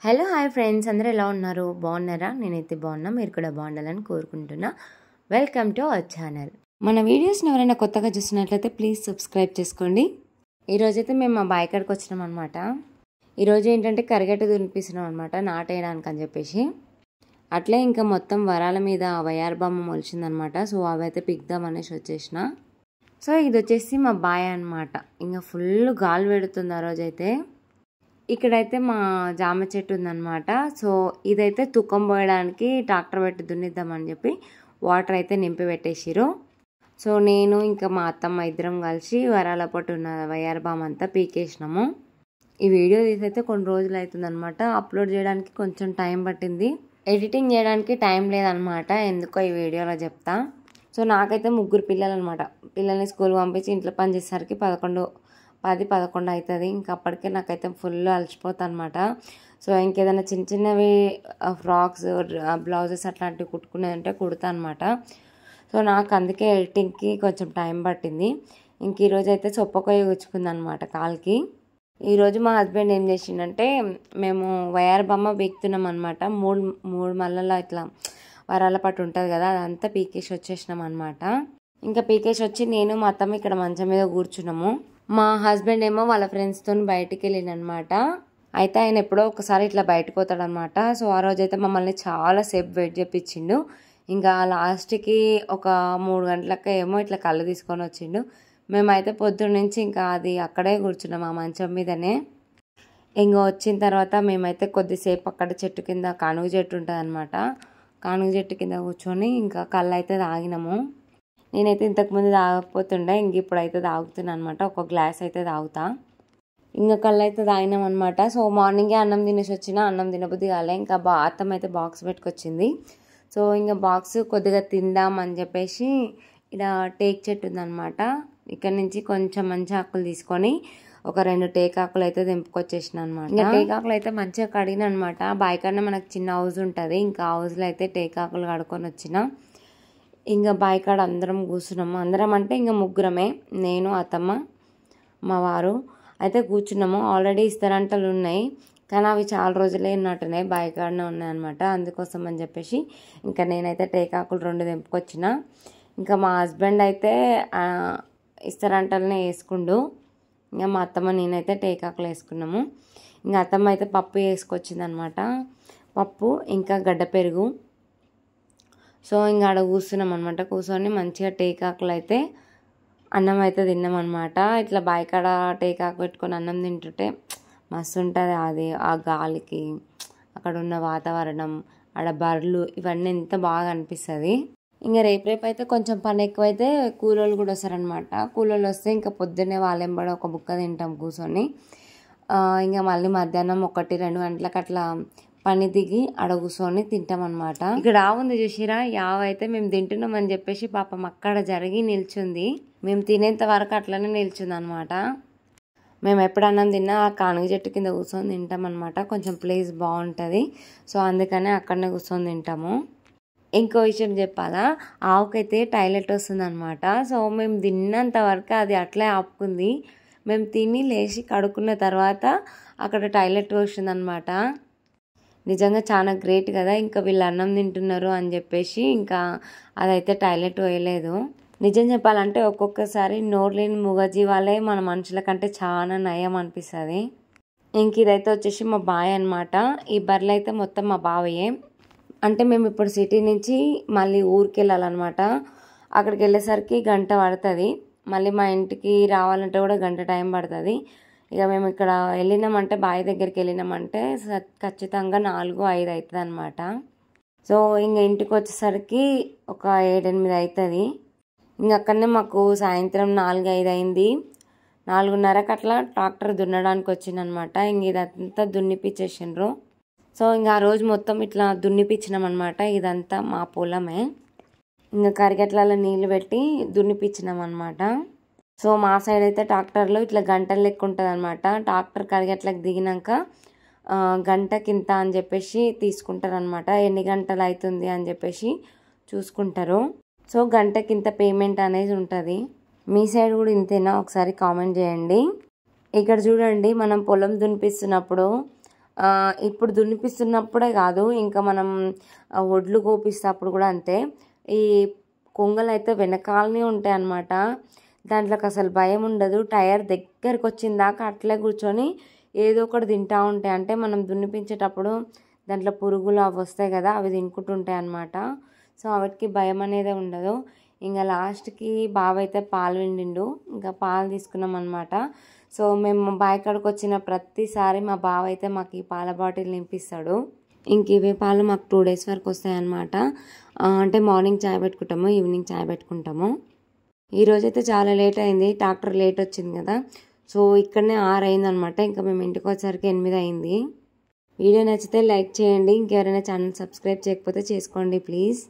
Hello hi friends, అందరూ ఎలా ఉన్నారు? బాగున్నారా? నేనైతే బాగున్నా, మీరు కూడా బాగుండాలని కోరుకుంటున్నా. Welcome to our channel. మన వీడియోస్ని ఎవరైనా కొత్తగా చూసినట్లయితే ప్లీజ్ సబ్స్క్రైబ్ చేసుకోండి. ఈరోజైతే మేము మా బాయ్ కాడికి వచ్చినాం అనమాట. ఈరోజు ఏంటంటే కరిగట్ట దునిపిస్తున్నాం అనమాట, నాటేయడానికి అని చెప్పేసి. అట్లే ఇంకా మొత్తం వరాల మీద వయార్ బొమ్మ మొలిచిందనమాట. సో అవైతే పిక్దాం అనేసి వచ్చేసిన. సో ఇది వచ్చేసి మా బాయ్ అనమాట. ఇంకా ఫుల్ గాలి పెడుతుంది ఆ రోజైతే. ఇక్కడైతే మా జామ చెట్టు ఉందన్నమాట. సో ఇదైతే తుక్కం పోయడానికి ట్రాక్టర్ పెట్టి దున్నిద్దామని చెప్పి వాటర్ అయితే నింపి పెట్టేసిరు. సో నేను ఇంకా మా అత్తమ్మ ఇద్దరం కలిసి వరాల పట్టు ఉన్న వయార్ బామ్ అంతా పీకేసినాము. ఈ వీడియో తీసైతే కొన్ని రోజులు అవుతుందన్నమాట. అప్లోడ్ చేయడానికి కొంచెం టైం పట్టింది, ఎడిటింగ్ చేయడానికి టైం లేదనమాట. ఎందుకో ఈ వీడియోలో చెప్తా. సో నాకైతే 3 పిల్లలు అనమాట. పిల్లల్ని స్కూల్ పంపించి ఇంట్లో పని చేసేసరికి 10-11 అవుతుంది. ఇంకా అప్పటికే నాకైతే ఫుల్ అలసిపోతా అనమాట. సో ఇంకేదైనా చిన్న చిన్నవి ఫ్రాక్స్, బ్లౌజెస్ అట్లాంటివి కుట్టుకునేదంటే కుడతా అనమాట. సో నాకు అందుకే ఎడిటింగ్కి కొంచెం టైం పట్టింది. ఇంక ఈరోజు అయితే చొప్పకొయ్య గుచ్చుకుంది అనమాట కాలుకి. ఈరోజు మా హస్బెండ్ ఏం చేసిండంటే, మేము వయార్ బొమ్మ పీకుతున్నాం అనమాట. మూడు మళ్ళలో ఇట్లా వరాల పట్టు ఉంటుంది కదా, అదంతా పీకేసి వచ్చేసినాం అనమాట. ఇంకా పీకేసి వచ్చి నేను మా అత్తమ్మ ఇక్కడ మంచం మీద కూర్చున్నాము. మా హస్బెండ్ ఏమో వాళ్ళ ఫ్రెండ్స్తో బయటికి వెళ్ళినమాట. అయితే ఆయన ఎప్పుడో ఒకసారి ఇట్లా బయటకు పోతాడనమాట. సో ఆ రోజైతే మమ్మల్ని చాలా సేపు వెయిట్ చేపించిండు. ఇంకా లాస్ట్కి ఒక 3 గంటలకి ఏమో ఇట్లా కళ్ళు తీసుకొని వచ్చిండు. మేమైతే పొద్దున్న నుంచి ఇంకా అది అక్కడే కూర్చున్నాం ఆ మంచం మీదనే. ఇంకా వచ్చిన తర్వాత మేమైతే కొద్దిసేపు అక్కడ చెట్టు కింద కానుగ చెట్టు ఉంటుంది అనమాట. కానుగ చెట్టు కింద కూర్చొని ఇంకా కళ్ళు అయితే తాగినాము. నేనైతే ఇంతకుముందు తాగకపోతుండే, ఇంక ఇప్పుడైతే తాగుతున్నాను అనమాట. ఒక గ్లాస్ అయితే తాగుతా. ఇంకా కళ్ళు అయితే తాగినాం అనమాట. సో మార్నింగే అన్నం తినేసి వచ్చిన, అన్నం తినబుద్ధి కాలే. ఇంకా అత్తమ్మ అయితే బాక్స్ పెట్టుకొచ్చింది. సో ఇంకా బాక్స్ కొద్దిగా తిందాం అని చెప్పేసి ఇలా టేక్ చెట్టు ఉందనమాట. ఇక్కడ నుంచి కొంచెం మంచి ఆకులు తీసుకొని ఒక 2 టేకాకులు అయితే తెంపుకొచ్చేసిన అనమాట. ఇంకా టేకాకులు అయితే మంచిగా కడిగిన అనమాట. బాయికన్నా మనకు చిన్న హౌస్ ఉంటుంది, ఇంకా హౌస్లో అయితే టేకాకులు కడుక్కొని వచ్చిన. ఇంకా బాయ్ కాడ అందరం కూర్చున్నాము. అందరం అంటే ఇంకా ముగ్గురమే, నేను, అత్తమ్మ, మా వారు అయితే కూర్చున్నాము. ఆల్రెడీ ఇస్తరంటలు ఉన్నాయి, కానీ అవి చాలా రోజులే ఉన్నట్టున్నాయి, బాయ్ కాడనే ఉన్నాయన్నమాట. అందుకోసం అని చెప్పేసి ఇంకా నేనైతే టేకాకులు 2 తెంపుకొచ్చిన. ఇంకా మా హస్బెండ్ అయితే ఇస్తరంటలనే వేసుకుండు. ఇంకా మా అత్తమ్మ నేనైతే టేకాకులు వేసుకున్నాము. ఇంకా అత్తమ్మ అయితే పప్పు వేసుకొచ్చింది అనమాట. పప్పు ఇంకా గడ్డ పెరుగు. సో ఇంకా ఆడ కూర్చున్నాం అనమాట. కూర్చొని మంచిగా టేకాకులు అయితే అన్నం అయితే తిన్నాం అనమాట. ఇట్లా బాయికాడ టేకాకు పెట్టుకొని అన్నం తింటుంటే మస్తు ఉంటుంది. అది ఆ గాలికి, అక్కడ ఉన్న వాతావరణం, ఆడ బర్రెలు, ఇవన్నీ ఎంత బాగా అనిపిస్తుంది. ఇంకా రేపు అయితే కొంచెం పని ఎక్కువైతే కూలోళ్ళు కూడా వస్తారనమాట. కూలోళ్ళు వస్తే ఇంకా పొద్దున్నే వాళ్ళెంబడి ఒక బుక్క తింటాం కూర్చొని. ఇంకా మళ్ళీ మధ్యాహ్నం 1-2 గంటలకు అట్లా పని దిగి ఆడ కూర్చొని తింటామన్నమాట. ఇక్కడ ఆవుంది చూసిరా, యావ అయితే మేము తింటున్నాం అని చెప్పేసి పాపం అక్కడ జరిగి నిల్చుంది. మేము తినేంత వరకు అట్లనే నిల్చుంది అనమాట. మేము ఎప్పుడు అన్నం తిన్నా ఆ కానుగ చెట్టు కింద కూర్చొని తింటామన్నమాట. కొంచెం ప్లేస్ బాగుంటుంది, సో అందుకనే అక్కడనే కూర్చొని తింటాము. ఇంకో విషయం చెప్పాలా, ఆవుకైతే టాయిలెట్ వస్తుంది అనమాట. సో మేము తిన్నంత వరకు అది అట్లే ఆపుకుంది. మేము తిని లేచి కడుక్కున్న తర్వాత అక్కడ టాయిలెట్ వస్తుంది అనమాట. నిజంగా చాలా గ్రేట్ కదా. ఇంకా వీళ్ళు అన్నం తింటున్నారు అని చెప్పేసి ఇంకా అదైతే టాయిలెట్ వేయలేదు. నిజం చెప్పాలంటే ఒక్కొక్కసారి నోరులేని మూగజీవాలే మన మనుషుల కంటే చాలా నయం అనిపిస్తుంది. ఇంక ఇదైతే వచ్చేసి మా బాయ్ అనమాట. ఈ బర్రెలు అయితే మొత్తం మా బావయ్యే. అంటే మేము ఇప్పుడు సిటీ నుంచి మళ్ళీ ఊరికి వెళ్ళాలన్నమాట. అక్కడికి వెళ్ళేసరికి గంట పడుతుంది. మళ్ళీ మా ఇంటికి రావాలంటే కూడా గంట టైం పడుతుంది. ఇక మేము ఇక్కడ వెళ్ళినామంటే, బావి దగ్గరికి వెళ్ళినామంటే ఖచ్చితంగా 4-5 అవుతుంది అనమాట. సో ఇంక ఇంటికి వచ్చేసరికి ఒక 7-8 అవుతుంది. ఇంక అక్కడనే మాకు సాయంత్రం 4-5 అయింది. 4:30కి అట్లా ట్రాక్టర్ దున్నడానికి వచ్చిందనమాట. ఇంక ఇదంతా దున్నిపిచ్చేసిండ్రు. సో ఇంకా ఆ రోజు మొత్తం ఇట్లా దున్నిపించినాం అనమాట. ఇదంతా మా పొలమే. ఇంకా కరిగట్లలో నీళ్ళు పెట్టి దున్నిపించినాం అనమాట. సో మా సైడ్ అయితే ట్రాక్టర్లో ఇట్లా గంటలు లెక్క ఉంటుంది అనమాట. ట్రాక్టర్ కరిగట్లకు దిగినాక గంటకింత అని చెప్పేసి తీసుకుంటారు అనమాట. ఎన్ని గంటలు అవుతుంది అని చెప్పేసి చూసుకుంటారు. సో గంటకింత పేమెంట్ అనేది ఉంటుంది. మీ సైడ్ కూడా ఇంతేనా? ఒకసారి కామెంట్ చేయండి. ఇక్కడ చూడండి, మనం పొలం దున్నిపిస్తున్నప్పుడు ఇప్పుడు దున్నిపిస్తున్నప్పుడే కాదు, ఇంకా మనం ఒడ్లు కోపిస్తప్పుడు కూడా అంతే. ఈ కొంగలు అయితే వెనకాలనే ఉంటాయి అన్నమాట. దాంట్లోకి అసలు భయం ఉండదు. టైర్ దగ్గరికి వచ్చిన దాకా అట్లే కూర్చొని ఏదో ఒకటి తింటూ ఉంటాయి. అంటే మనం దున్నిపించేటప్పుడు దాంట్లో పురుగులు అవి వస్తాయి కదా, అవి తినుకుంటుంటాయి అన్నమాట. సో వాటికి భయం అనేది ఉండదు. ఇంకా లాస్ట్కి బావ అయితే పాలు విండిండు, ఇంకా పాలు తీసుకున్నాం అనమాట. సో మేము బావి కాడికి వచ్చిన ప్రతిసారి మా బావ అయితే మాకు ఈ పాల బాటిల్ నింపిస్తాడు. ఇంక ఇవే పాలు మాకు 2 days వరకు వస్తాయి అన్నమాట. అంటే మార్నింగ్ చాయ్ పెట్టుకుంటాము, ఈవినింగ్ చాయ్ పెట్టుకుంటాము. ఈరోజైతే చాలా లేట్ అయింది, ట్రాక్టర్ లేట్ వచ్చింది కదా. సో ఇక్కడనే 6 అయింది అనమాట. ఇంకా మేము ఇంటికి వచ్చేసరికి 8 అయింది. వీడియో నచ్చితే లైక్ చేయండి. ఇంకెవరైనా ఛానల్ సబ్స్క్రైబ్ చేయకపోతే చేసుకోండి ప్లీజ్.